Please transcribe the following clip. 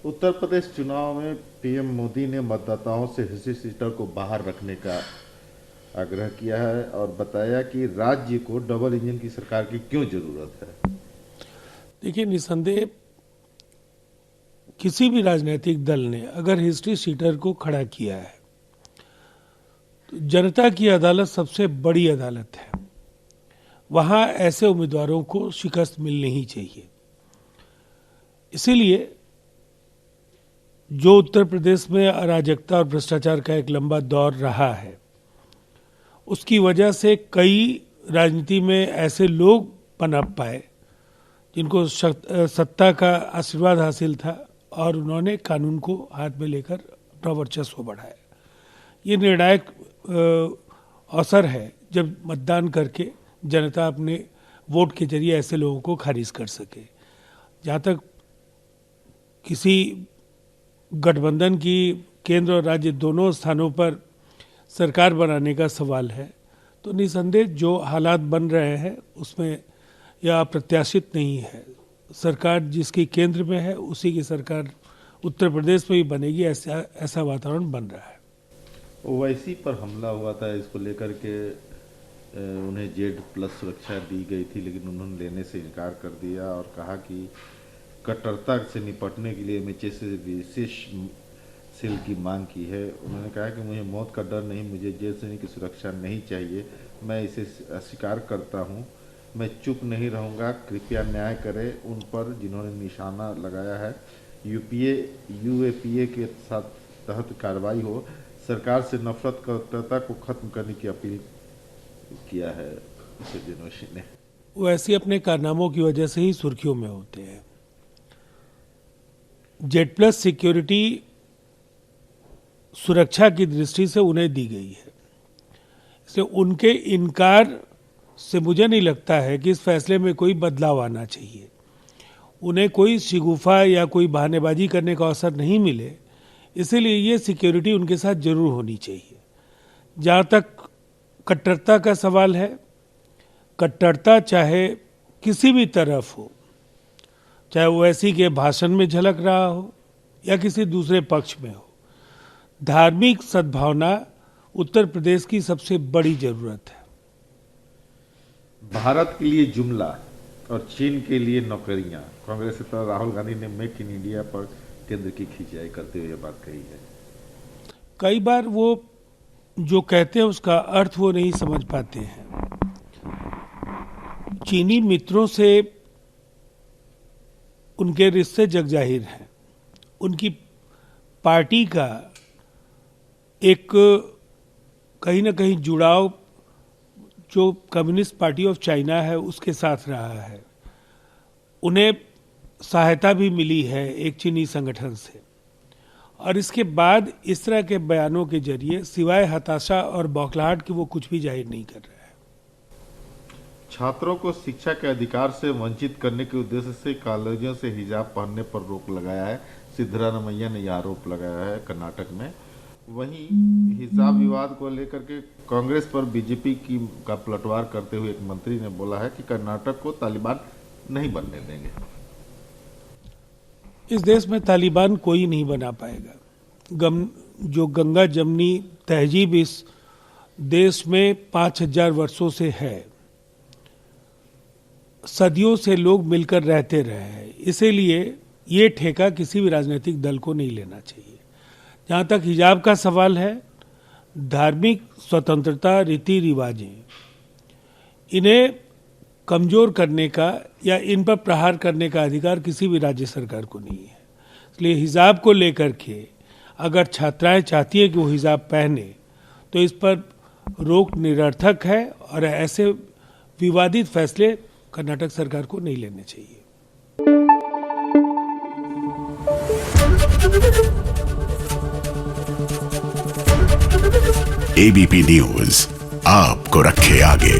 उत्तर प्रदेश चुनाव में पीएम मोदी ने मतदाताओं से हिस्ट्री सीटर को बाहर रखने का आग्रह किया है और बताया कि राज्य को डबल इंजन की सरकार की क्यों जरूरत है। देखिए, निसंदेह किसी भी राजनीतिक दल ने अगर हिस्ट्री सीटर को खड़ा किया है तो जनता की अदालत सबसे बड़ी अदालत है, वहां ऐसे उम्मीदवारों को शिकस्त मिलनी ही चाहिए। इसीलिए जो उत्तर प्रदेश में अराजकता और भ्रष्टाचार का एक लंबा दौर रहा है, उसकी वजह से कई राजनीति में ऐसे लोग पनप पाए जिनको सत्ता का आशीर्वाद हासिल था और उन्होंने कानून को हाथ में लेकर अपना वर्चस्व बढ़ाया। ये निर्णायक अवसर है जब मतदान करके जनता अपने वोट के जरिए ऐसे लोगों को खारिज कर सके। जहाँ तक किसी गठबंधन की केंद्र और राज्य दोनों स्थानों पर सरकार बनाने का सवाल है, तो निसंदेह जो हालात बन रहे हैं उसमें यह अप्रत्याशित नहीं है। सरकार जिसकी केंद्र में है उसी की सरकार उत्तर प्रदेश में भी बनेगी, ऐसा वातावरण बन रहा है। ओवैसी पर हमला हुआ था, इसको लेकर के उन्हें Z+ सुरक्षा दी गई थी, लेकिन उन्होंने लेने से इनकार कर दिया और कहा कि कट्टरता से निपटने के लिए एमएचए से विशेष सेल की मांग की है। उन्होंने कहा कि मुझे मौत का डर नहीं, मुझे जेल से की सुरक्षा नहीं चाहिए, मैं इसे अस्वीकार करता हूं, मैं चुप नहीं रहूंगा, कृपया न्याय करें उन पर जिन्होंने निशाना लगाया है। यूएपीए के तहत कार्रवाई हो, सरकार से नफरत कट्टरता को खत्म करने की अपील किया है जोशी ने। वो ऐसे अपने कारनामों की वजह से ही सुर्खियों में होते हैं। Z+ सिक्योरिटी सुरक्षा की दृष्टि से उन्हें दी गई है, इसलिए उनके इनकार से मुझे नहीं लगता है कि इस फैसले में कोई बदलाव आना चाहिए। उन्हें कोई शिगुफा या कोई बहानेबाजी करने का अवसर नहीं मिले, इसीलिए ये सिक्योरिटी उनके साथ जरूर होनी चाहिए। जहाँ तक कट्टरता का सवाल है, कट्टरता चाहे किसी भी तरफ हो, चाहे ओवैसी के भाषण में झलक रहा हो या किसी दूसरे पक्ष में हो, धार्मिक सद्भावना उत्तर प्रदेश की सबसे बड़ी जरूरत है। भारत के लिए जुमला और चीन के लिए नौकरियां। कांग्रेस के तरह राहुल गांधी ने मेक इन इंडिया पर केंद्र की खिंचाई करते हुए बात कही है। कई बार वो जो कहते हैं उसका अर्थ वो नहीं समझ पाते हैं। चीनी मित्रों से उनके रिश्ते जग जाहिर हैं। उनकी पार्टी का एक कहीं ना कहीं जुड़ाव जो कम्युनिस्ट पार्टी ऑफ चाइना है उसके साथ रहा है। उन्हें सहायता भी मिली है एक चीनी संगठन से, और इसके बाद इस तरह के बयानों के जरिए सिवाय हताशा और बौखलाहट के वो कुछ भी जाहिर नहीं कर रहे हैं। छात्रों को शिक्षा के अधिकार से वंचित करने के उद्देश्य से कॉलेजों से हिजाब पहनने पर रोक लगाया है। सिद्धरामैया ने यह आरोप लगाया है कर्नाटक में। वहीं हिजाब विवाद को लेकर के कांग्रेस पर बीजेपी का पलटवार करते हुए एक मंत्री ने बोला है कि कर्नाटक को तालिबान नहीं बनने देंगे। इस देश में तालिबान कोई नहीं बना पाएगा। जो गंगा जमनी तहजीब इस देश में 5000 वर्षों से है, सदियों से लोग मिलकर रहते रहे हैं, इसीलिए ये ठेका किसी भी राजनीतिक दल को नहीं लेना चाहिए। जहाँ तक हिजाब का सवाल है, धार्मिक स्वतंत्रता, रीति रिवाजें, इन्हें कमजोर करने का या इन पर प्रहार करने का अधिकार किसी भी राज्य सरकार को नहीं है। इसलिए हिजाब को लेकर के अगर छात्राएं चाहती है कि वो हिजाब पहने तो इस पर रोक निरर्थक है और ऐसे विवादित फैसले कर्नाटक सरकार को नहीं लेने चाहिए। ABP न्यूज आपको रखे आगे।